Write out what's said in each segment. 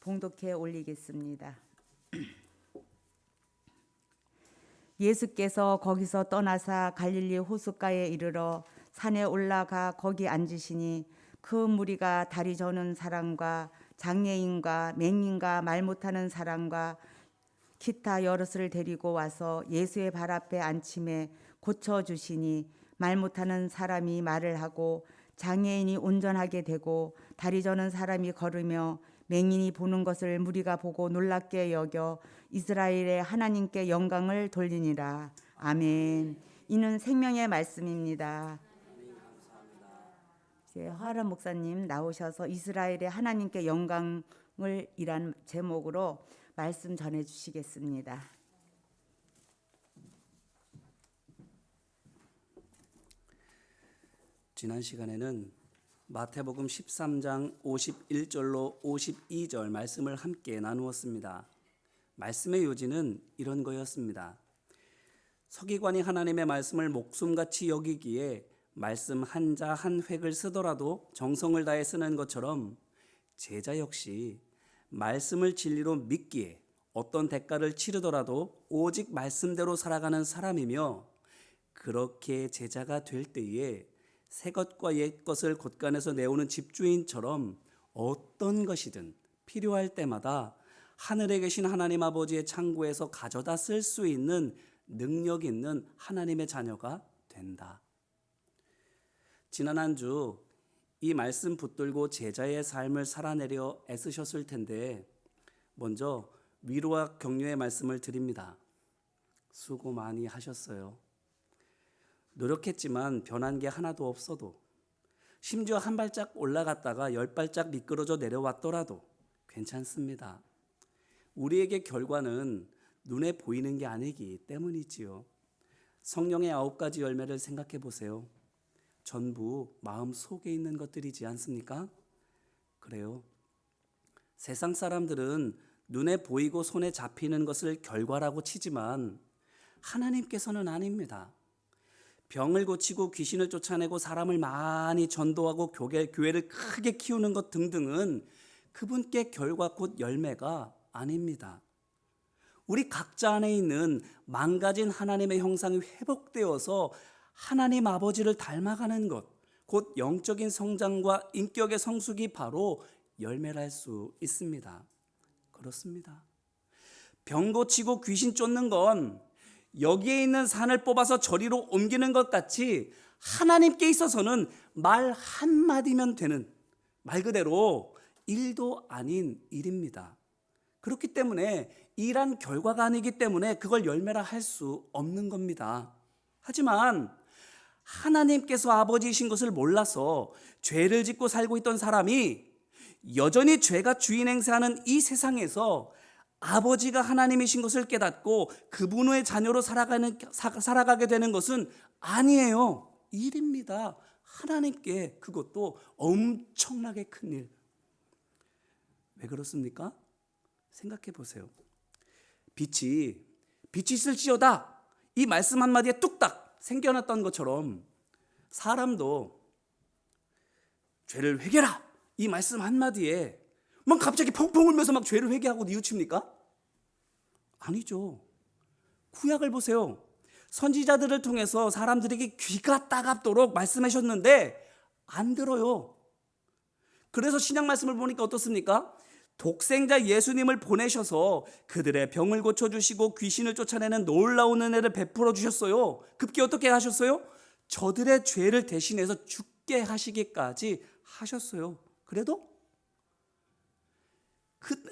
봉독해 올리겠습니다. 예수께서 거기서 떠나사 갈릴리 호숫가에 이르러 산에 올라가 거기 앉으시니 그 무리가 다리 저는 사람과 장애인과 맹인과 말 못하는 사람과 기타 여럿을 데리고 와서 예수의 발 앞에 앉힘에 고쳐주시니 말 못하는 사람이 말을 하고 장애인이 온전하게 되고 다리 저는 사람이 걸으며 맹인이 보는 것을 무리가 보고 놀랍게 여겨 이스라엘의 하나님께 영광을 돌리니라. 아멘. 이는 생명의 말씀입니다. 이제 화란 목사님 나오셔서 이스라엘의 하나님께 영광을 이란 제목으로 말씀 전해 주시겠습니다. 지난 시간에는 마태복음 13장 51절로 52절 말씀을 함께 나누었습니다. 말씀의 요지는 이런 거였습니다. 서기관이 하나님의 말씀을 목숨같이 여기기에 말씀 한자 한 획을 쓰더라도 정성을 다해 쓰는 것처럼 제자 역시 말씀을 진리로 믿기에 어떤 대가를 치르더라도 오직 말씀대로 살아가는 사람이며, 그렇게 제자가 될 때에 새 것과 옛 것을 곳간에서 내오는 집주인처럼 어떤 것이든 필요할 때마다 하늘에 계신 하나님 아버지의 창고에서 가져다 쓸 수 있는 능력 있는 하나님의 자녀가 된다. 지난 한 주 이 말씀 붙들고 제자의 삶을 살아내려 애쓰셨을 텐데, 먼저 위로와 격려의 말씀을 드립니다. 수고 많이 하셨어요. 노력했지만 변한 게 하나도 없어도, 심지어 한 발짝 올라갔다가 10발짝 미끄러져 내려왔더라도 괜찮습니다. 우리에게 결과는 눈에 보이는 게 아니기 때문이지요. 성령의 9가지 열매를 생각해 보세요. 전부 마음 속에 있는 것들이지 않습니까? 그래요. 세상 사람들은 눈에 보이고 손에 잡히는 것을 결과라고 치지만 하나님께서는 아닙니다. 병을 고치고 귀신을 쫓아내고 사람을 많이 전도하고 교회를 크게 키우는 것 등등은 그분께 결과 곧 열매가 아닙니다. 우리 각자 안에 있는 망가진 하나님의 형상이 회복되어서 하나님 아버지를 닮아가는 것, 곧 영적인 성장과 인격의 성숙이 바로 열매랄 수 있습니다. 그렇습니다. 병 고치고 귀신 쫓는 건 여기에 있는 산을 뽑아서 저리로 옮기는 것 같이 하나님께 있어서는 말 한마디면 되는, 말 그대로 일도 아닌 일입니다. 그렇기 때문에 일한 결과가 아니기 때문에 그걸 열매라 할 수 없는 겁니다. 하지만 하나님께서 아버지이신 것을 몰라서 죄를 짓고 살고 있던 사람이 여전히 죄가 주인 행세하는 이 세상에서 아버지가 하나님이신 것을 깨닫고 그분의 자녀로 살아가게 되는 것은 아니에요. 일입니다. 하나님께 그것도 엄청나게 큰 일. 왜 그렇습니까? 생각해 보세요. 빛이 있을지어다, 이 말씀 한마디에 뚝딱 생겨났던 것처럼 사람도 죄를 회개라, 이 말씀 한마디에 막 갑자기 펑펑 울면서 막 죄를 회개하고 뉘우칩니까? 아니죠. 구약을 보세요. 선지자들을 통해서 사람들에게 귀가 따갑도록 말씀하셨는데 안 들어요. 그래서 신약 말씀을 보니까 어떻습니까? 독생자 예수님을 보내셔서 그들의 병을 고쳐주시고 귀신을 쫓아내는 놀라운 은혜를 베풀어 주셨어요. 급기 어떻게 하셨어요? 저들의 죄를 대신해서 죽게 하시기까지 하셨어요. 그래도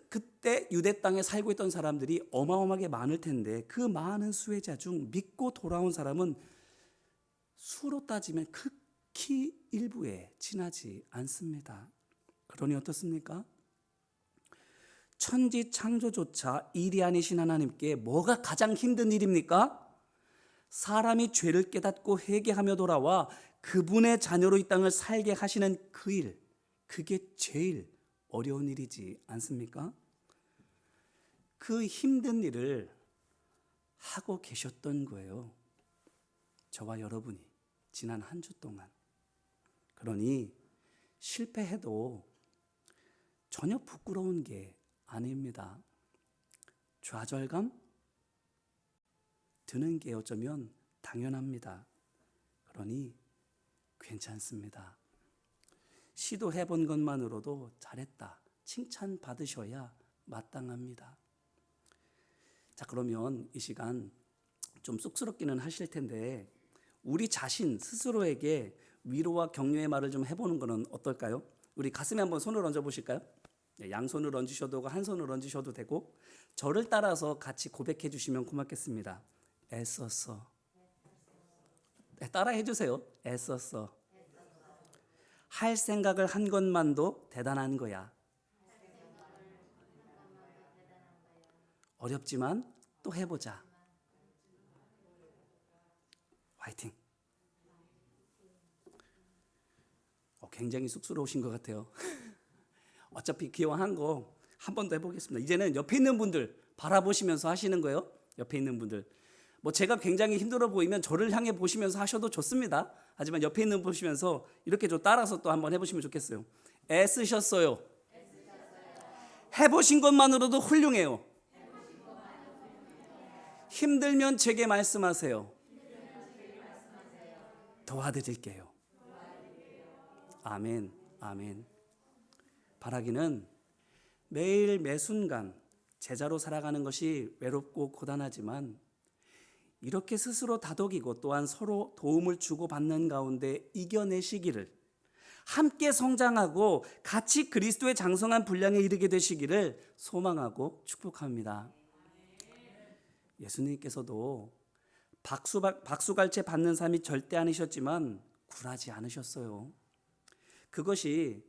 그때 유대 땅에 살고 있던 사람들이 어마어마하게 많을 텐데 그 많은 수혜자 중 믿고 돌아온 사람은 수로 따지면 극히 일부에 지나지 않습니다. 그러니 어떻습니까? 천지 창조조차 일이 아니신 하나님께 뭐가 가장 힘든 일입니까? 사람이 죄를 깨닫고 회개하며 돌아와 그분의 자녀로 이 땅을 살게 하시는 그 일, 그게 제일 어려운 일이지 않습니까? 그 힘든 일을 하고 계셨던 거예요. 저와 여러분이 지난 한 주 동안. 그러니 실패해도 전혀 부끄러운 게 아닙니다. 좌절감 드는 게 어쩌면 당연합니다. 그러니 괜찮습니다. 시도해 본 것만으로도 잘했다, 칭찬받으셔야 마땅합니다. 자, 그러면 이 시간 좀 쑥스럽기는 하실 텐데 우리 자신 스스로에게 위로와 격려의 말을 좀 해보는 것은 어떨까요? 우리 가슴에 한번 손을 얹어 보실까요? 네, 양손을 얹으셔도 되고 한 손을 얹으셔도 되고 저를 따라서 같이 고백해 주시면 고맙겠습니다. 애썼어. 네, 따라 해주세요. 애썼어. 할 생각을 한 것만도 대단한 거야. 어렵지만 또 해보자. 화이팅. 굉장히 쑥스러우신 것 같아요. 어차피 기왕한 거 한 번 더 해보겠습니다. 이제는 옆에 있는 분들 바라보시면서 하시는 거예요. 옆에 있는 분들. 뭐 제가 굉장히 힘들어 보이면 저를 향해 보시면서 하셔도 좋습니다. 하지만 옆에 있는 분 보시면서 이렇게 좀 따라서 또 한번 해보시면 좋겠어요. 애쓰셨어요. 해보신 것만으로도 훌륭해요. 힘들면 제게 말씀하세요. 도와드릴게요. 아멘, 아멘. 바라기는 매일 매순간 제자로 살아가는 것이 외롭고 고단하지만 이렇게 스스로 다독이고 또한 서로 도움을 주고받는 가운데 이겨내시기를, 함께 성장하고 같이 그리스도의 장성한 분량에 이르게 되시기를 소망하고 축복합니다. 예수님께서도 박수갈채 받는 삶이 절대 아니셨지만 굴하지 않으셨어요. 그것이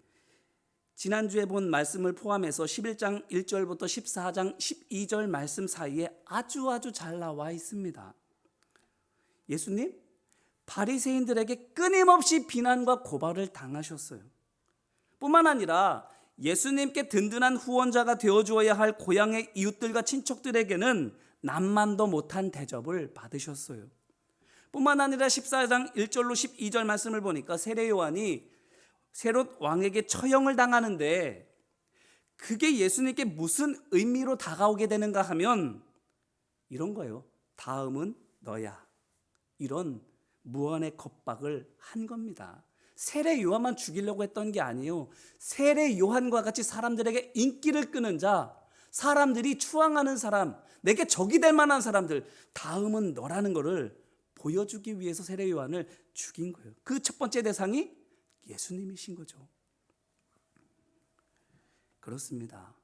지난주에 본 말씀을 포함해서 11장 1절부터 14장 12절 말씀 사이에 아주 잘 나와 있습니다. 예수님 바리새인들에게 끊임없이 비난과 고발을 당하셨어요. 뿐만 아니라 예수님께 든든한 후원자가 되어주어야 할 고향의 이웃들과 친척들에게는 남만도 못한 대접을 받으셨어요. 뿐만 아니라 14장 1절로 12절 말씀을 보니까 세례 요한이 헤롯 왕에게 처형을 당하는데 그게 예수님께 무슨 의미로 다가오게 되는가 하면 이런 거예요. 다음은 너야. 이런 무언의 겁박을 한 겁니다. 세례 요한만 죽이려고 했던 게 아니에요. 세례 요한과 같이 사람들에게 인기를 끄는 자, 사람들이 추앙하는 사람, 내게 적이 될 만한 사람들, 다음은 너라는 것을 보여주기 위해서 세례 요한을 죽인 거예요. 그 첫 번째 대상이 예수님이신 거죠. 그렇습니다.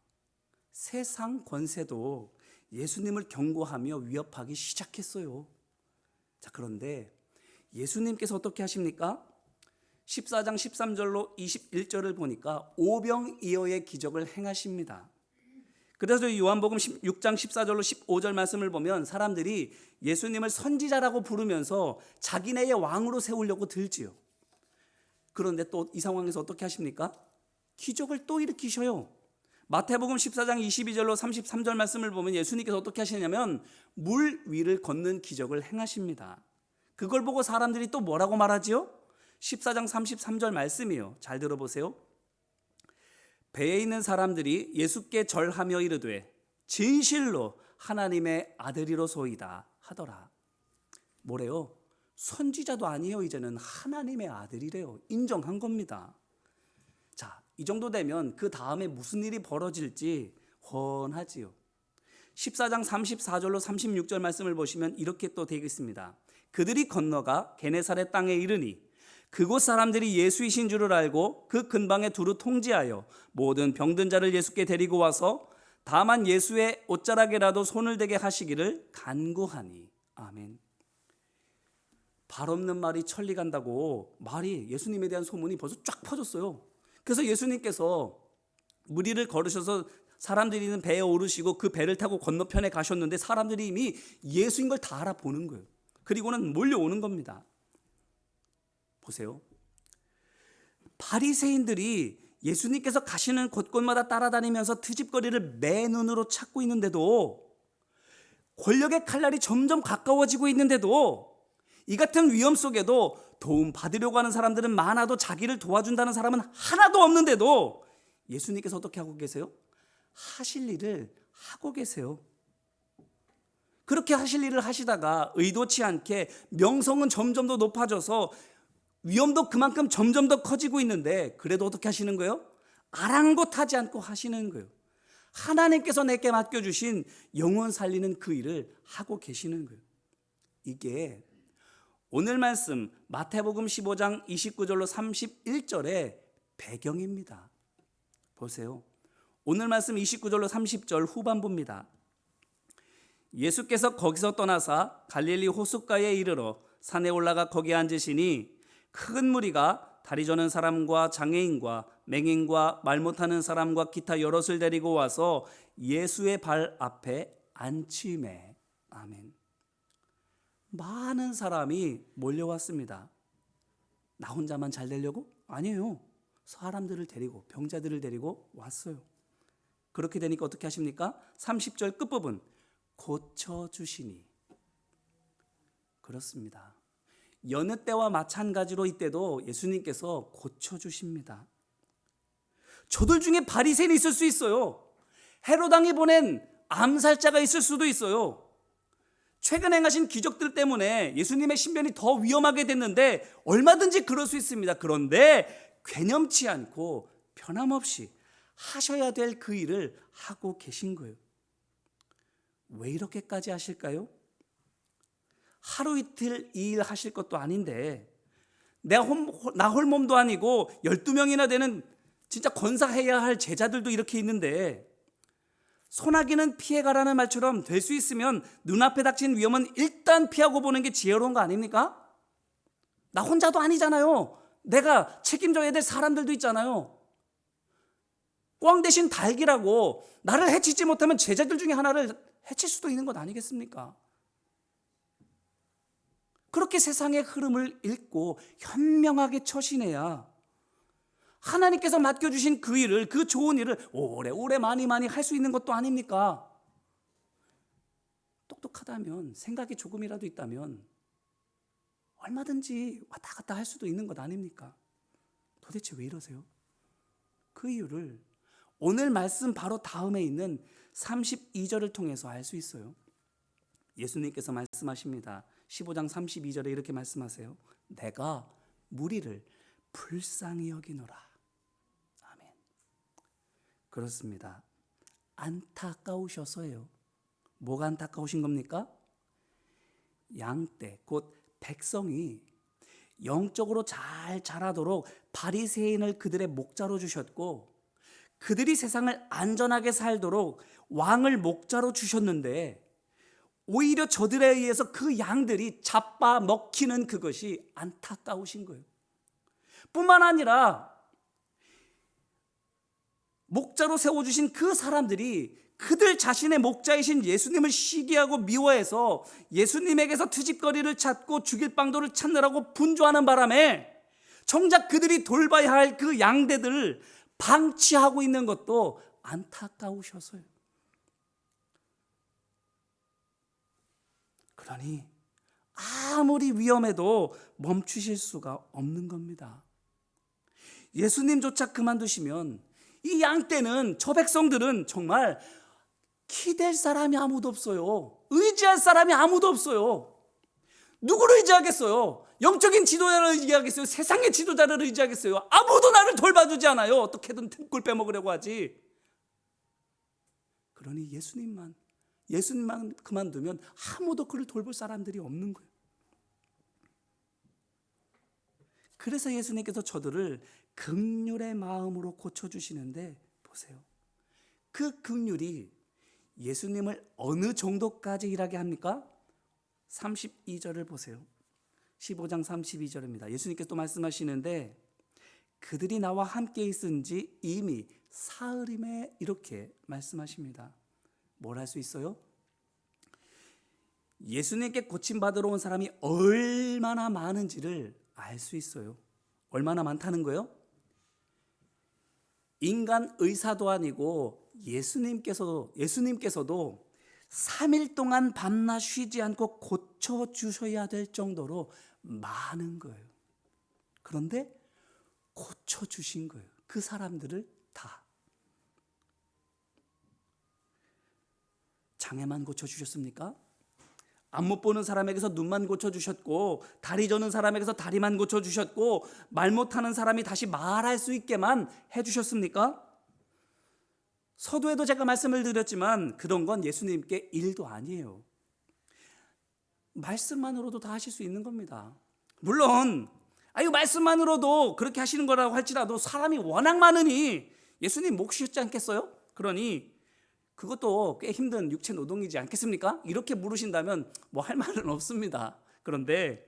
세상 권세도 예수님을 경고하며 위협하기 시작했어요. 자, 그런데 예수님께서 어떻게 하십니까? 14장 13절로 21절을 보니까 오병이어의 기적을 행하십니다. 그래서 요한복음 6장 14절로 15절 말씀을 보면 사람들이 예수님을 선지자라고 부르면서 자기네의 왕으로 세우려고 들지요. 그런데 또 이 상황에서 어떻게 하십니까? 기적을 또 일으키셔요. 마태복음 14장 22절로 33절 말씀을 보면 예수님께서 어떻게 하시냐면 물 위를 걷는 기적을 행하십니다. 그걸 보고 사람들이 또 뭐라고 말하지요? 14장 33절 말씀이요. 잘 들어보세요. 배에 있는 사람들이 예수께 절하며 이르되 진실로 하나님의 아들이로소이다 하더라. 뭐래요? 선지자도 아니에요. 이제는 하나님의 아들이래요. 인정한 겁니다. 자, 이 정도 되면 그 다음에 무슨 일이 벌어질지 훤하지요. 14장 34절로 36절 말씀을 보시면 이렇게 또 되어 있습니다. 그들이 건너가 게네사렛 땅에 이르니 그곳 사람들이 예수이신 줄을 알고 그 근방에 두루 통지하여 모든 병든 자를 예수께 데리고 와서 다만 예수의 옷자락에라도 손을 대게 하시기를 간구하니. 아멘. 발 없는 말이 천리 간다고 말이 예수님에 대한 소문이 벌써 쫙 퍼졌어요. 그래서 예수님께서 무리를 걸으셔서 사람들이 있는 배에 오르시고 그 배를 타고 건너편에 가셨는데 사람들이 이미 예수인 걸 다 알아보는 거예요. 그리고는 몰려오는 겁니다. 보세요. 바리새인들이 예수님께서 가시는 곳곳마다 따라다니면서 트집거리를 맨눈으로 찾고 있는데도, 권력의 칼날이 점점 가까워지고 있는데도, 이 같은 위험 속에도 도움 받으려고 하는 사람들은 많아도 자기를 도와준다는 사람은 하나도 없는데도 예수님께서 어떻게 하고 계세요? 하실 일을 하고 계세요. 그렇게 하실 일을 하시다가 의도치 않게 명성은 점점 더 높아져서 위험도 그만큼 점점 더 커지고 있는데 그래도 어떻게 하시는 거예요? 아랑곳하지 않고 하시는 거예요. 하나님께서 내게 맡겨주신 영혼 살리는 그 일을 하고 계시는 거예요. 이게 오늘 말씀 마태복음 15장 29절로 31절의 배경입니다. 보세요. 오늘 말씀 29절로 30절 후반부입니다. 예수께서 거기서 떠나사 갈릴리 호숫가에 이르러 산에 올라가 거기에 앉으시니 큰 무리가 다리 저는 사람과 장애인과 맹인과 말 못하는 사람과 기타 여럿을 데리고 와서 예수의 발 앞에 앉히매. 아멘. 많은 사람이 몰려왔습니다. 나 혼자만 잘 되려고? 아니에요. 사람들을 데리고 병자들을 데리고 왔어요. 그렇게 되니까 어떻게 하십니까? 30절 끝부분 고쳐주시니. 그렇습니다. 여느 때와 마찬가지로 이때도 예수님께서 고쳐주십니다. 저들 중에 바리새인이 있을 수 있어요. 헤롯 왕이 보낸 암살자가 있을 수도 있어요. 최근 행하신 기적들 때문에 예수님의 신변이 더 위험하게 됐는데 얼마든지 그럴 수 있습니다. 그런데 괴념치 않고 변함없이 하셔야 될 그 일을 하고 계신 거예요. 왜 이렇게까지 하실까요? 하루 이틀 이 일 하실 것도 아닌데 나 홀몸도 아니고 12명이나 되는 진짜 권사해야 할 제자들도 이렇게 있는데 소나기는 피해가라는 말처럼 될 수 있으면 눈앞에 닥친 위험은 일단 피하고 보는 게 지혜로운 거 아닙니까? 나 혼자도 아니잖아요. 내가 책임져야 될 사람들도 있잖아요. 꽝 대신 달기라고 나를 해치지 못하면 제자들 중에 하나를 해칠 수도 있는 것 아니겠습니까? 그렇게 세상의 흐름을 읽고 현명하게 처신해야 하나님께서 맡겨주신 그 일을, 그 좋은 일을 오래오래 많이 할 수 있는 것도 아닙니까? 똑똑하다면, 생각이 조금이라도 있다면 얼마든지 왔다 갔다 할 수도 있는 것 아닙니까? 도대체 왜 이러세요? 그 이유를 오늘 말씀 바로 다음에 있는 32절을 통해서 알 수 있어요. 예수님께서 말씀하십니다. 15장 32절에 이렇게 말씀하세요. 내가 무리를 불쌍히 여기노라. 아멘. 그렇습니다. 안타까우셔서예요. 뭐가 안타까우신 겁니까? 양떼 곧 백성이 영적으로 잘 자라도록 바리새인을 그들의 목자로 주셨고 그들이 세상을 안전하게 살도록 왕을 목자로 주셨는데 오히려 저들에 의해서 그 양들이 잡아먹히는 그것이 안타까우신 거예요. 뿐만 아니라 목자로 세워주신 그 사람들이 그들 자신의 목자이신 예수님을 시기하고 미워해서 예수님에게서 트집거리를 찾고 죽일 방도를 찾느라고 분주하는 바람에 정작 그들이 돌봐야 할 그 양대들을 방치하고 있는 것도 안타까우셔서요. 그러니 아무리 위험해도 멈추실 수가 없는 겁니다. 예수님조차 그만두시면 이 양떼는, 저 백성들은 정말 기댈 사람이 아무도 없어요. 의지할 사람이 아무도 없어요. 누구를 의지하겠어요? 영적인 지도자를 의지하겠어요? 세상의 지도자를 의지하겠어요? 아무도 나를 돌봐주지 않아요. 어떻게든 등골 빼먹으려고 하지. 그러니 예수님만 그만두면 아무도 그를 돌볼 사람들이 없는 거예요. 그래서 예수님께서 저들을 긍휼의 마음으로 고쳐주시는데 보세요. 그 긍휼이 예수님을 어느 정도까지 일하게 합니까? 32절을 보세요. 15장 32절입니다. 예수님께서 또 말씀하시는데 그들이 나와 함께 있은 지 이미 사흘임에 이렇게 말씀하십니다. 뭘 할 수 있어요? 예수님께 고침받으러 온 사람이 얼마나 많은지를 알 수 있어요. 얼마나 많다는 거예요? 인간 의사도 아니고 예수님께서도 3일 동안 밤낮 쉬지 않고 고쳐주셔야 될 정도로 많은 거예요. 그런데 고쳐주신 거예요. 그 사람들을 다. 장애만 고쳐주셨습니까? 안 못 보는 사람에게서 눈만 고쳐주셨고, 다리 저는 사람에게서 다리만 고쳐주셨고, 말 못하는 사람이 다시 말할 수 있게만 해주셨습니까? 서두에도 제가 말씀을 드렸지만 그런 건 예수님께 일도 아니에요. 말씀만으로도 다 하실 수 있는 겁니다. 물론 이 말씀만으로도 그렇게 하시는 거라고 할지라도 사람이 워낙 많으니 예수님 목 쉬었지 않겠어요? 그러니 그것도 꽤 힘든 육체 노동이지 않겠습니까? 이렇게 물으신다면 뭐 할 말은 없습니다. 그런데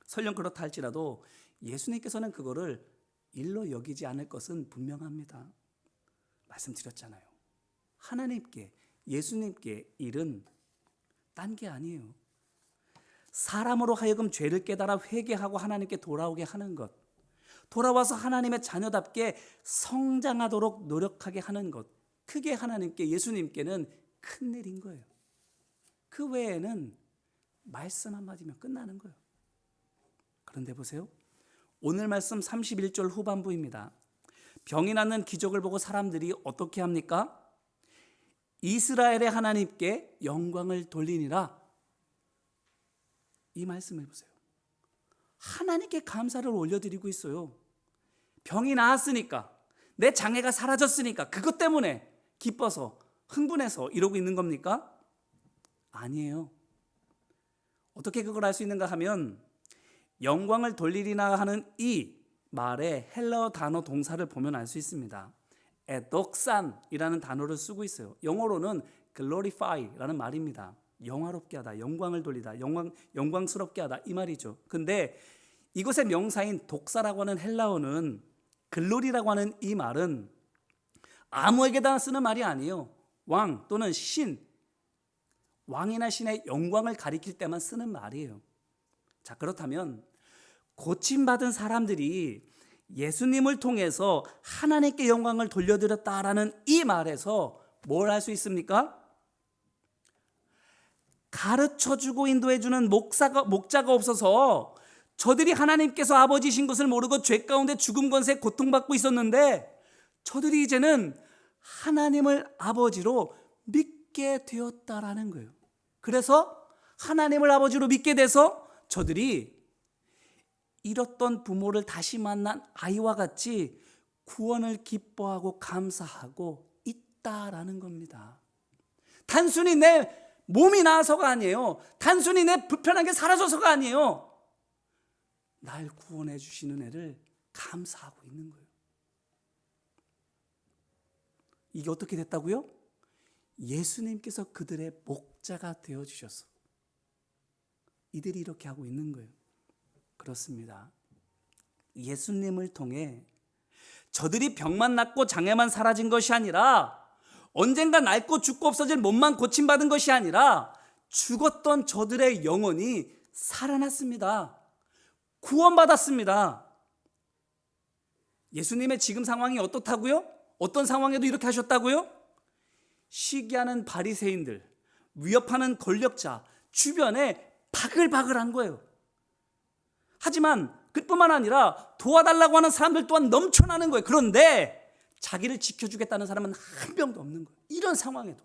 설령 그렇다 할지라도 예수님께서는 그거를 일로 여기지 않을 것은 분명합니다. 말씀드렸잖아요. 하나님께, 예수님께 일은 딴 게 아니에요. 사람으로 하여금 죄를 깨달아 회개하고 하나님께 돌아오게 하는 것, 돌아와서 하나님의 자녀답게 성장하도록 노력하게 하는 것, 그게 하나님께, 예수님께는 큰 일인 거예요. 그 외에는 말씀 한마디면 끝나는 거예요. 그런데 보세요. 오늘 말씀 31절 후반부입니다. 병이 낫는 기적을 보고 사람들이 어떻게 합니까? 이스라엘의 하나님께 영광을 돌리니라. 이 말씀을 보세요. 하나님께 감사를 올려드리고 있어요. 병이 나았으니까, 내 장애가 사라졌으니까 그것 때문에 기뻐서 흥분해서 이러고 있는 겁니까? 아니에요. 어떻게 그걸 알 수 있는가 하면 영광을 돌리리나 하는 이 말의 헬라어 단어 동사를 보면 알 수 있습니다. 에독산이라는 단어를 쓰고 있어요. 영어로는 glorify라는 말입니다. 영화롭게 하다, 영광을 돌리다, 영광스럽게 하다 이 말이죠. 근데 이것의 명사인 독사라고 하는 헬라어는, 글로리라고 하는 이 말은 아무에게나 쓰는 말이 아니에요. 왕 또는 신, 왕이나 신의 영광을 가리킬 때만 쓰는 말이에요. 자, 그렇다면 고침받은 사람들이 예수님을 통해서 하나님께 영광을 돌려드렸다라는 이 말에서 뭘 할 수 있습니까? 가르쳐주고 인도해주는 목자가 없어서 저들이 하나님께서 아버지신 것을 모르고 죄 가운데 죽음 권세에 고통받고 있었는데 저들이 이제는 하나님을 아버지로 믿게 되었다라는 거예요. 그래서 하나님을 아버지로 믿게 돼서 저들이 잃었던 부모를 다시 만난 아이와 같이 구원을 기뻐하고 감사하고 있다라는 겁니다. 단순히 내 몸이 나아서가 아니에요. 단순히 내 불편한 게 사라져서가 아니에요. 날 구원해 주시는 애를 감사하고 있는 거예요. 이게 어떻게 됐다고요? 예수님께서 그들의 목자가 되어주셔서 이들이 이렇게 하고 있는 거예요. 그렇습니다. 예수님을 통해 저들이 병만 낫고 장애만 사라진 것이 아니라 언젠가 낡고 죽고 없어질 몸만 고침받은 것이 아니라 죽었던 저들의 영혼이 살아났습니다. 구원받았습니다. 예수님의 지금 상황이 어떻다고요? 어떤 상황에도 이렇게 하셨다고요? 시기하는 바리새인들, 위협하는 권력자 주변에 바글바글한 거예요. 하지만 그뿐만 아니라 도와달라고 하는 사람들 또한 넘쳐나는 거예요. 그런데 자기를 지켜주겠다는 사람은 한 명도 없는 거예요. 이런 상황에도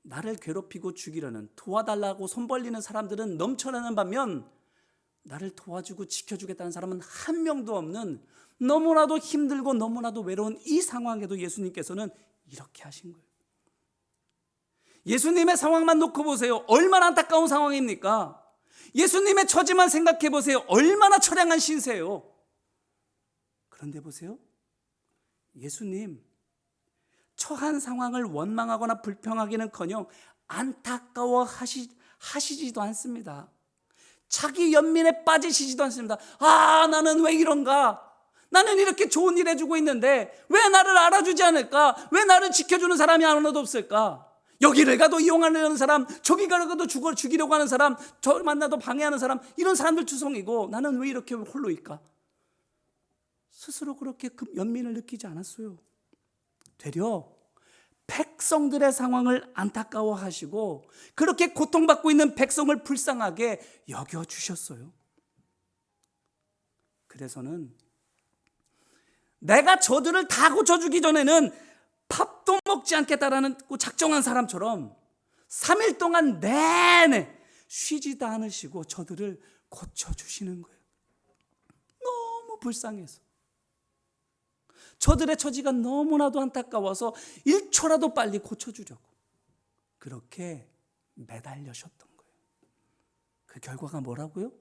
나를 괴롭히고 죽이려는, 도와달라고 손 벌리는 사람들은 넘쳐나는 반면 나를 도와주고 지켜주겠다는 사람은 한 명도 없는, 너무나도 힘들고 너무나도 외로운 이 상황에도 예수님께서는 이렇게 하신 거예요. 예수님의 상황만 놓고 보세요. 얼마나 안타까운 상황입니까? 예수님의 처지만 생각해 보세요. 얼마나 처량한 신세예요. 그런데 보세요. 예수님 처한 상황을 원망하거나 불평하기는커녕 안타까워 하시지도 않습니다. 자기 연민에 빠지시지도 않습니다. 아, 나는 왜 이런가? 나는 이렇게 좋은 일 해주고 있는데 왜 나를 알아주지 않을까? 왜 나를 지켜주는 사람이 하나도 없을까? 여기를 가도 이용하려는 사람, 저기 가도 죽이려고 하는 사람, 저 만나도 방해하는 사람, 이런 사람들 투성이고 나는 왜 이렇게 홀로일까? 스스로 그렇게 연민을 느끼지 않았어요. 되려 백성들의 상황을 안타까워하시고 그렇게 고통받고 있는 백성을 불쌍하게 여겨주셨어요. 그래서는 내가 저들을 다 고쳐주기 전에는 밥도 먹지 않겠다라는 작정한 사람처럼 3일 동안 내내 쉬지도 않으시고 저들을 고쳐주시는 거예요. 너무 불쌍해서. 저들의 처지가 너무나도 안타까워서 1초라도 빨리 고쳐주려고 그렇게 매달리셨던 거예요. 그 결과가 뭐라고요?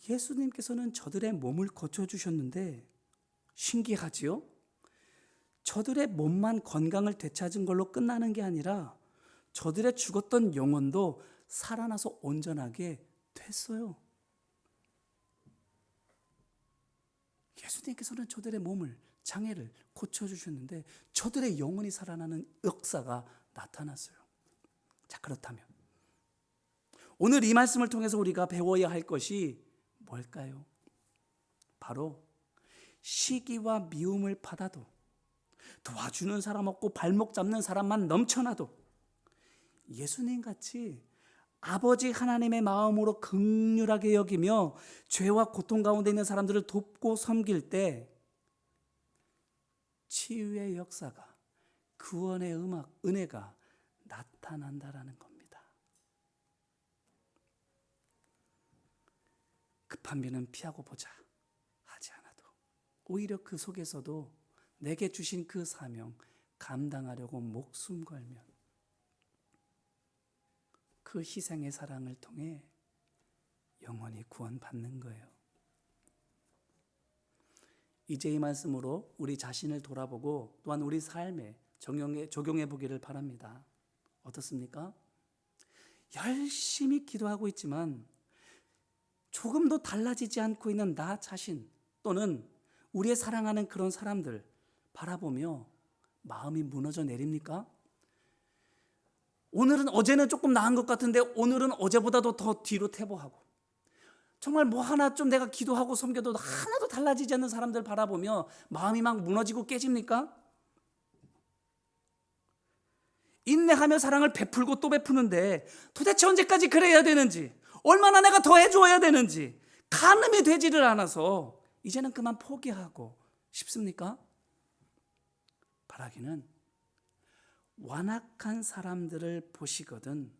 예수님께서는 저들의 몸을 고쳐주셨는데 신기하지요? 저들의 몸만 건강을 되찾은 걸로 끝나는 게 아니라 저들의 죽었던 영혼도 살아나서 온전하게 됐어요. 예수님께서는 저들의 몸을, 장애를 고쳐주셨는데 저들의 영혼이 살아나는 역사가 나타났어요. 자, 그렇다면 오늘 이 말씀을 통해서 우리가 배워야 할 것이 뭘까요? 바로 시기와 미움을 받아도 도와주는 사람 없고 발목 잡는 사람만 넘쳐나도 예수님같이 아버지 하나님의 마음으로 긍휼하게 여기며 죄와 고통 가운데 있는 사람들을 돕고 섬길 때 치유의 역사가, 구원의 은혜가 나타난다라는 겁니다. 급한 비는 피하고 보자 하지 않아도 오히려 그 속에서도 내게 주신 그 사명 감당하려고 목숨 걸면 그 희생의 사랑을 통해 영원히 구원받는 거예요. 이제 이 말씀으로 우리 자신을 돌아보고 또한 우리 삶에 적용해 보기를 바랍니다. 어떻습니까? 열심히 기도하고 있지만 조금도 달라지지 않고 있는 나 자신 또는 우리의 사랑하는 그런 사람들 바라보며 마음이 무너져 내립니까? 어제는 조금 나은 것 같은데 오늘은 어제보다도 더 뒤로 퇴보하고 정말 뭐 하나 좀 내가 기도하고 섬겨도 하나도 달라지지 않는 사람들 바라보며 마음이 막 무너지고 깨집니까? 인내하며 사랑을 베풀고 또 베푸는데 도대체 언제까지 그래야 되는지, 얼마나 내가 더 해줘야 되는지 가늠이 되지를 않아서 이제는 그만 포기하고 싶습니까? 바라기는 완악한 사람들을 보시거든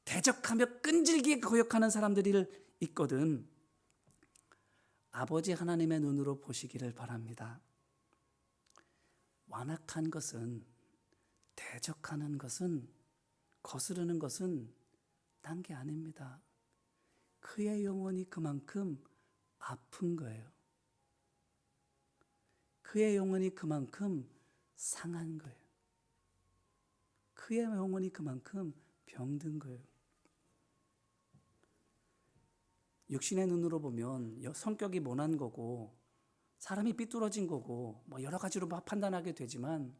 대적하며 끈질기게 거역하는 사람들이 있거든 아버지 하나님의 눈으로 보시기를 바랍니다. 완악한 것은, 대적하는 것은, 거스르는 것은 딴 게 아닙니다. 그의 영혼이 그만큼 아픈 거예요. 그의 영혼이 그만큼 상한 거예요. 그의 영혼이 그만큼 병든 거예요. 육신의 눈으로 보면 성격이 모난 거고 사람이 삐뚤어진 거고 뭐 여러 가지로 막 판단하게 되지만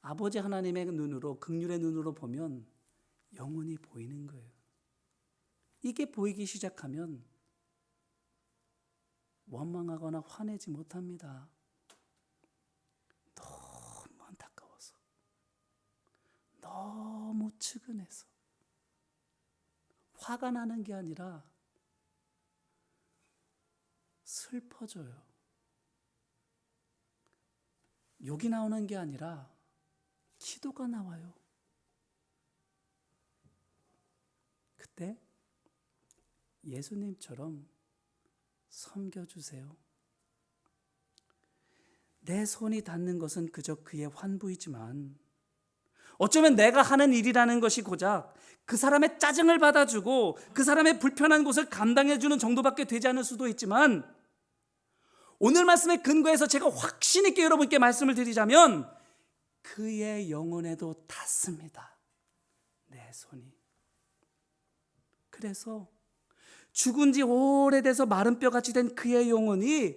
아버지 하나님의 눈으로, 긍휼의 눈으로 보면 영혼이 보이는 거예요. 이게 보이기 시작하면 원망하거나 화내지 못합니다. 너무 안타까워서, 너무 측은해서 화가 나는 게 아니라 슬퍼져요. 욕이 나오는 게 아니라 기도가 나와요. 그때 예수님처럼 섬겨주세요. 내 손이 닿는 것은 그저 그의 환부이지만 어쩌면 내가 하는 일이라는 것이 고작 그 사람의 짜증을 받아주고 그 사람의 불편한 곳을 감당해주는 정도밖에 되지 않을 수도 있지만 오늘 말씀의 근거에서 제가 확신 있게 여러분께 말씀을 드리자면 그의 영혼에도 닿습니다. 내 손이. 그래서 죽은 지 오래돼서 마른 뼈같이 된 그의 영혼이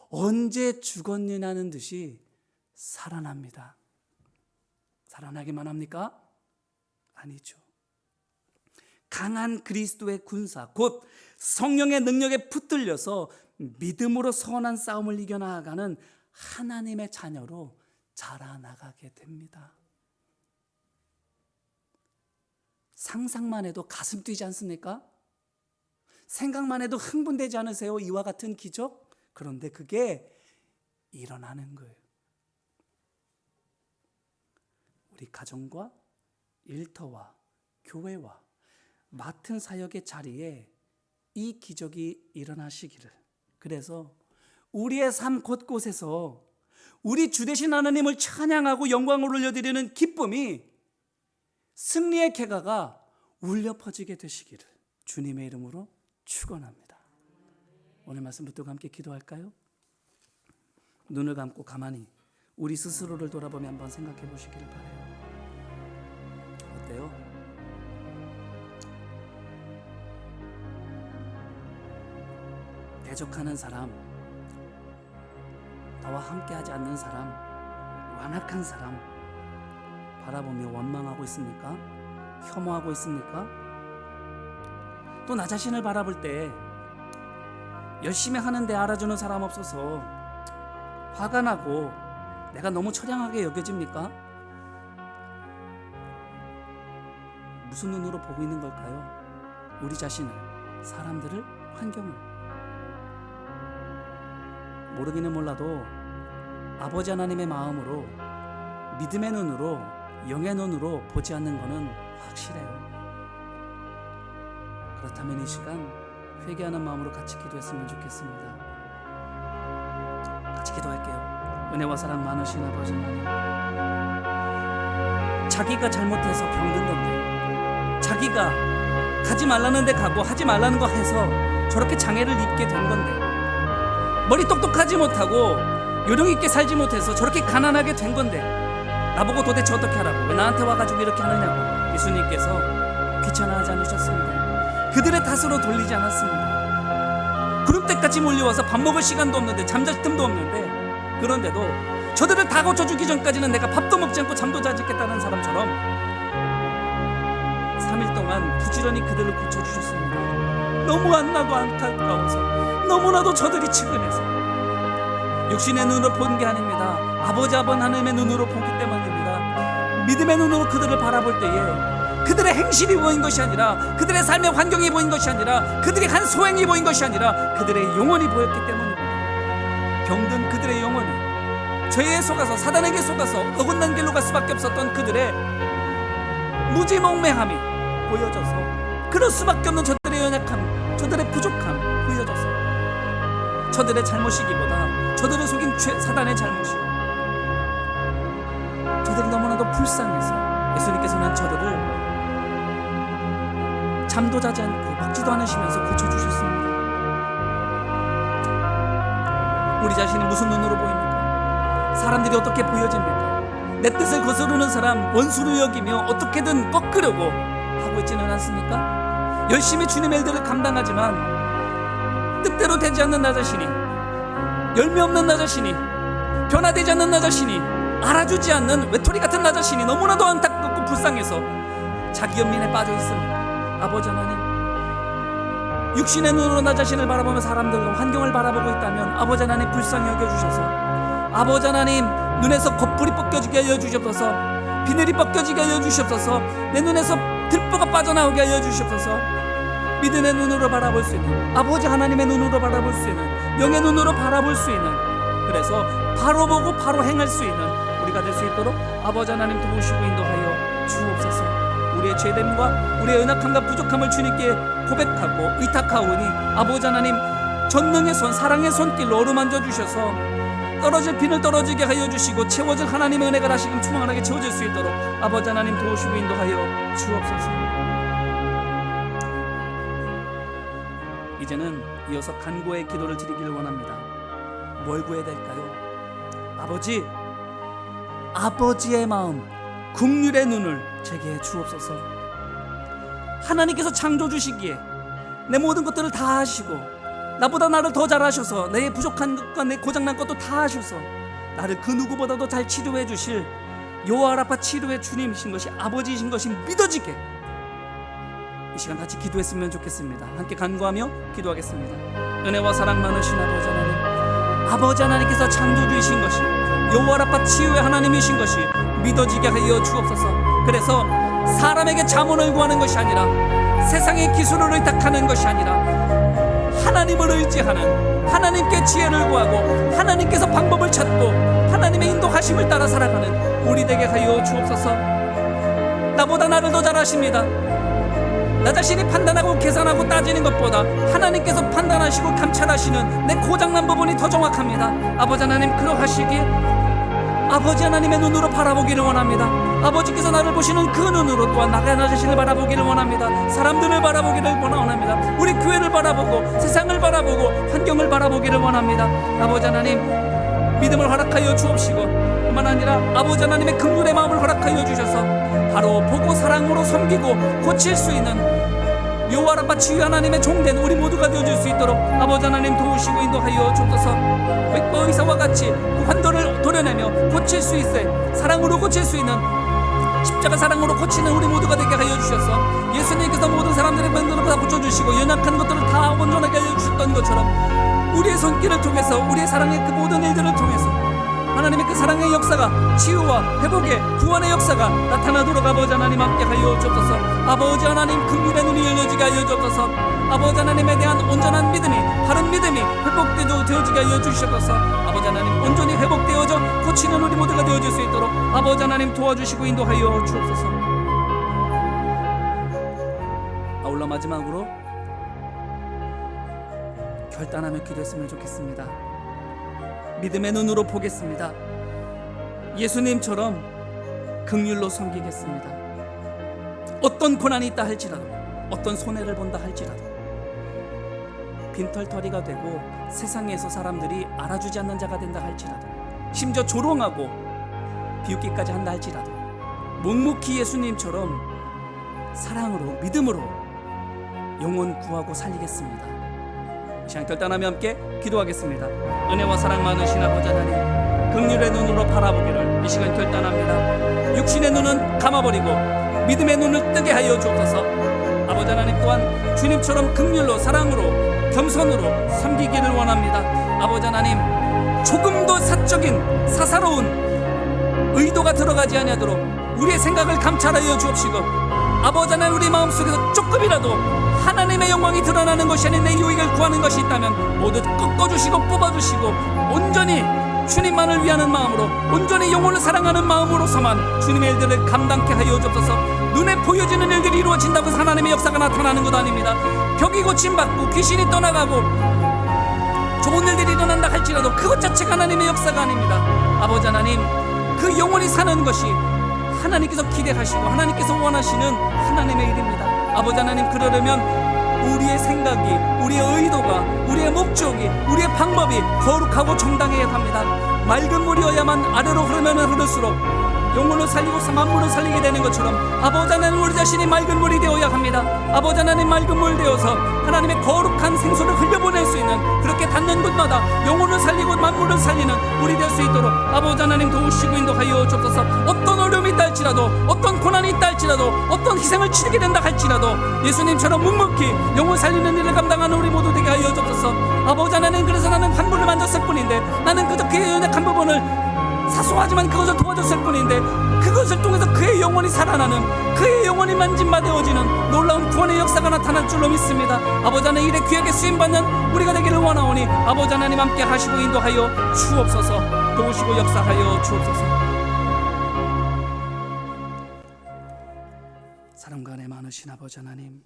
언제 죽었느냐는 듯이 살아납니다. 살아나기만 합니까? 아니죠. 강한 그리스도의 군사, 곧 성령의 능력에 붙들려서 믿음으로 선한 싸움을 이겨나가는 하나님의 자녀로 자라나가게 됩니다. 상상만 해도 가슴 뛰지 않습니까? 생각만 해도 흥분되지 않으세요? 이와 같은 기적? 그런데 그게 일어나는 거예요. 우리 가정과 일터와 교회와 맡은 사역의 자리에 이 기적이 일어나시기를, 그래서 우리의 삶 곳곳에서 우리 주 되신 하나님을 찬양하고 영광을 올려드리는 기쁨이, 승리의 쾌가가 울려 퍼지게 되시기를 주님의 이름으로 축원합니다. 오늘 말씀 붙들고 함께 기도할까요? 눈을 감고 가만히 우리 스스로를 돌아보며 한번 생각해 보시기를 바라요. 어때요? 대적하는 사람, 나와 함께하지 않는 사람, 완악한 사람 바라보며 원망하고 있습니까? 혐오하고 있습니까? 또 나 자신을 바라볼 때 열심히 하는데 알아주는 사람 없어서 화가 나고 내가 너무 처량하게 여겨집니까? 무슨 눈으로 보고 있는 걸까요? 우리 자신을, 사람들을, 환경을. 모르기는 몰라도 아버지 하나님의 마음으로, 믿음의 눈으로, 영의 눈으로 보지 않는 것은 확실해요. 그렇다면 이 시간 회개하는 마음으로 같이 기도했으면 좋겠습니다. 같이 기도할게요. 은혜와 사랑 많으신 아버지 하나님, 자기가 잘못해서 병든 건데, 자기가 가지 말라는 데 가고 하지 말라는 거 해서 저렇게 장애를 입게 된 건데, 머리 똑똑하지 못하고 요령 있게 살지 못해서 저렇게 가난하게 된 건데, 나보고 도대체 어떻게 하라고, 왜 나한테 와가지고 이렇게 하느냐고 예수님께서 귀찮아하지 않으셨습니다. 그들의 탓으로 돌리지 않았습니다. 구름대까지 몰려와서 밥 먹을 시간도 없는데, 잠잘 틈도 없는데, 그런데도 저들을 다 고쳐주기 전까지는 내가 밥도 먹지 않고 잠도 자지 않겠다는 사람처럼 3일 동안 부지런히 그들을 고쳐주셨습니다. 너무 안나고 안타까워서, 너무나도 저들이 측은해서, 육신의 눈으로 본 게 아닙니다. 아버지 하나님의 눈으로 보기 때문입니다. 믿음의 눈으로 그들을 바라볼 때에 그들의 행실이 보인 것이 아니라, 그들의 삶의 환경이 보인 것이 아니라, 그들이 한 소행이 보인 것이 아니라 그들의 영혼이 보였기 때문입니다. 병든 그들의 영혼이 죄에 속아서, 사단에게 속아서 어긋난 길로 갈 수밖에 없었던 그들의 무지몽매함이 보여져서, 그럴 수밖에 없는 저들의 연약함, 저들의 부족함 보여져서, 저들의 잘못이기보다 저들을 속인 사단의 잘못이고, 저들이 너무나도 불쌍해서 예수님께서는 저들을 잠도 자지 않고 먹지도 않으시면서 고쳐주셨습니다. 우리 자신이 무슨 눈으로 보입니까? 사람들이 어떻게 보여집니까? 내 뜻을 거스르는 사람 원수로 여기며 어떻게든 꺾으려고 하고 있지는 않습니까? 열심히 주님의 일들을 감당하지만 뜻대로 되지 않는 나 자신이, 열매 없는 나 자신이, 변화되지 않는 나 자신이, 알아주지 않는 외톨이 같은 나 자신이 너무나도 안타깝고 불쌍해서 자기 연민에 빠져 있습니다. 아버지 하나님, 육신의 눈으로 나 자신을 바라보며 사람들과 환경을 바라보고 있다면 아버지 하나님 불쌍히 여겨주셔서, 아버지 하나님 눈에서 거풀이 벗겨지게 하여 주시옵소서, 비늘이 벗겨지게 하여 주시옵소서, 내 눈에서 들보가 빠져나오게 하여 주시옵소서. 믿음의 눈으로 바라볼 수 있는, 아버지 하나님의 눈으로 바라볼 수 있는, 영의 눈으로 바라볼 수 있는, 그래서 바로 보고 바로 행할 수 있는 우리가 될 수 있도록 아버지 하나님 도우시고 인도하여 주옵소서. 우리의 죄됨과 우리의 연약함과 부족함을 주님께 고백하고 의탁하오니 아버지 하나님 전능의 손, 사랑의 손길로 어루만져 주셔서 떨어질 비늘 떨어지게 하여 주시고, 채워질 하나님의 은혜가 다시금 충만하게 채워질 수 있도록 아버지 하나님 도우시고 인도하여 주옵소서. 이제는 이어서 간구의 기도를 드리기를 원합니다. 뭘 구해야 될까요? 아버지의 마음, 긍휼의 눈을 제게 주옵소서. 하나님께서 창조주시기에 내 모든 것들을 다 하시고, 나보다 나를 더 잘하셔서 내 부족한 것과 내 고장난 것도 다 하셔서 나를 그 누구보다도 잘 치료해 주실 여호와 라파 치료의 주님이신 것이, 아버지이신 것이 믿어지게 이 시간 같이 기도했으면 좋겠습니다. 함께 간구하며 기도하겠습니다. 은혜와 사랑 많으신 아버지 하나님, 아버지 하나님께서 창조주이신 것이, 여호와 라파 치유의 하나님이신 것이 믿어지게 하여 주옵소서. 그래서 사람에게 자문을 구하는 것이 아니라, 세상의 기술을 의탁하는 것이 아니라, 하나님을 의지하는 하나님께 지혜를 구하고 하나님께서 방법을 찾고 하나님의 인도하심을 따라 살아가는 우리 되게 하여 주옵소서. 나보다 나를 더 잘 아십니다. 나 자신이 판단하고 계산하고 따지는 것보다 하나님께서 판단하시고 감찰하시는 내 고장난 부분이 더 정확합니다. 아버지 하나님, 그러하시기에 아버지 하나님의 눈으로 바라보기를 원합니다. 아버지께서 나를 보시는 그 눈으로 또한 나 자신을 바라보기를 원합니다. 사람들을 바라보기를 원합니다. 우리 교회를 바라보고 세상을 바라보고 환경을 바라보기를 원합니다. 아버지 하나님, 믿음을 허락하여 주옵시고 뿐만 아니라 아버지 하나님의 긍휼의 마음을 허락하여 주셔서 바로 보고 사랑으로 섬기고 고칠 수 있는 여호와라 치유 하나님의 종된 우리 모두가 되어줄 수 있도록 아버지 하나님 도우시고 인도하여 주옵소서. 의사와 같이 그 환도를 도려내며 고칠 수 있어 사랑으로 고칠 수 있는 십자가 사랑으로 고치는 우리 모두가 되게 하여 주셔서 예수님께서 모든 사람들의 병들을 다 고쳐주시고 연약한 것들을 다 온전하게 하여 주셨던 것처럼 우리의 손길을 통해서 우리의 사랑의 그 모든 일들을 통해서 하나님의 그 사랑의 역사가 치유와 회복의 구원의 역사가 나타나도록 아버지 하나님 함께 하여 주옵소서. 아버지 하나님, 긍휼의 눈이 열려지게 하여 주옵소서. 아버지 하나님에 대한 온전한 믿음이, 바른 믿음이 회복되어지게 하여 주시옵소서. 아버지 하나님, 온전히 회복되어져 고치는 우리 모두가 되어질 수 있도록 아버지 하나님 도와주시고 인도하여 주옵소서. 아울러 마지막으로 결단하며 기도했으면 좋겠습니다. 믿음의 눈으로 보겠습니다. 예수님처럼 긍휼로 섬기겠습니다. 어떤 고난이 있다 할지라도, 어떤 손해를 본다 할지라도, 빈털터리가 되고 세상에서 사람들이 알아주지 않는 자가 된다 할지라도, 심지어 조롱하고 비웃기까지 한다 할지라도 묵묵히 예수님처럼 사랑으로 믿음으로 영혼 구하고 살리겠습니다. 이 시간 결단하며 함께 기도하겠습니다. 은혜와 사랑 많으신 아버지 하나님, 긍휼의 눈으로 바라보기를 이 시간 결단합니다. 육신의 눈은 감아버리고 믿음의 눈을 뜨게 하여 주옵소서. 아버지 하나님, 또한 주님처럼 긍휼로 사랑으로 겸손으로 섬기기를 원합니다. 아버지 하나님, 조금도 사적인 사사로운 의도가 들어가지 아니하도록 우리의 생각을 감찰하여 주옵시고, 아버지 하나님, 우리 마음속에서 조금이라도 하나님의 영광이 드러나는 것이 아닌 내 유익을 구하는 것이 있다면 모두 꺾어주시고 뽑아주시고 온전히 주님만을 위하는 마음으로, 온전히 영혼을 사랑하는 마음으로서만 주님의 일들을 감당케 하여 주옵소서. 눈에 보여지는 일들이 이루어진다고 해서 하나님의 역사가 나타나는 것 아닙니다. 벽이 고침받고 귀신이 떠나가고 좋은 일들이 일어난다 할지라도 그것 자체가 하나님의 역사가 아닙니다. 아버지 하나님, 그 영혼이 사는 것이 하나님께서 기대하시고 하나님께서 원하시는 하나님의 일입니다. 아버지 하나님, 그러려면 우리의 생각이, 우리의 의도가, 우리의 목적이, 우리의 방법이 거룩하고 정당해야 합니다. 맑은 물이어야만 아래로 흐르면 흐를수록 영혼을 살리고 만물을 살리게 되는 것처럼 아버지 하나님, 우리 자신이 맑은 물이 되어야 합니다. 아버지 하나님, 맑은 물 되어서 하나님의 거룩한 생수를 흘려보낼 수 있는, 그렇게 닿는 곳마다 영혼을 살리고 만물을 살리는 우리 될 수 있도록 아버지 하나님 도우시고 인도하여 주옵소서. 어떤 어려움이 있다 할지라도, 어떤 고난이 있다 할지라도, 어떤 희생을 치르게 된다 할지라도 예수님처럼 묵묵히 영혼 살리는 일을 감당하는 우리 모두 되게 하여 주옵소서. 아버지 하나님, 그래서 나는 환부를 만졌을 뿐인데, 나는 그저 그의 연약한 부분을 사소하지만 그것을 도와줬을 뿐인데, 그것을 통해서 그의 영혼이 살아나는, 그의 영혼이 만짐받아지는 놀라운 구원의 역사가 나타날 줄로 믿습니다. 아버지 하나님, 일에 귀하게 쓰임받는 우리가 되기를 원하오니 아버지 하나님 함께 하시고 인도하여 주옵소서. 도우시고 역사하여 주옵소서. 사랑과 은혜 많으신 아버지 하나님,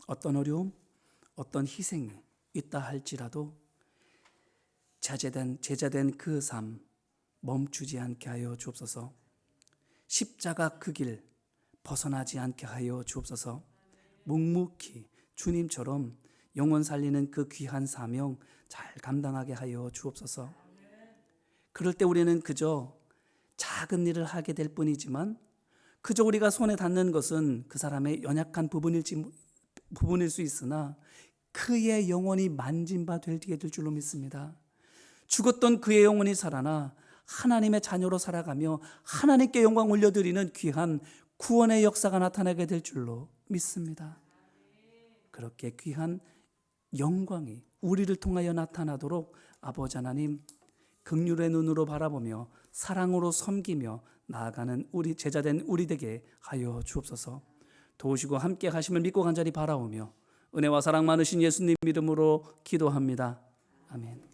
어떤 어려움, 어떤 희생이 있다 할지라도 제자된 그 삶 멈추지 않게 하여 주옵소서. 십자가 그 길 벗어나지 않게 하여 주옵소서. 묵묵히 주님처럼 영혼 살리는 그 귀한 사명 잘 감당하게 하여 주옵소서. 그럴 때 우리는 그저 작은 일을 하게 될 뿐이지만, 그저 우리가 손에 닿는 것은 그 사람의 연약한 부분일 수 있으나 그의 영혼이 만진 바 되게 될 줄로 믿습니다. 죽었던 그의 영혼이 살아나 하나님의 자녀로 살아가며 하나님께 영광 올려드리는 귀한 구원의 역사가 나타나게 될 줄로 믿습니다. 그렇게 귀한 영광이 우리를 통하여 나타나도록 아버지 하나님, 긍휼의 눈으로 바라보며 사랑으로 섬기며 나아가는 우리 제자된 우리 되게 하여 주옵소서. 도우시고 함께 하심을 믿고 간절히 바라오며 은혜와 사랑 많으신 예수님 이름으로 기도합니다. 아멘.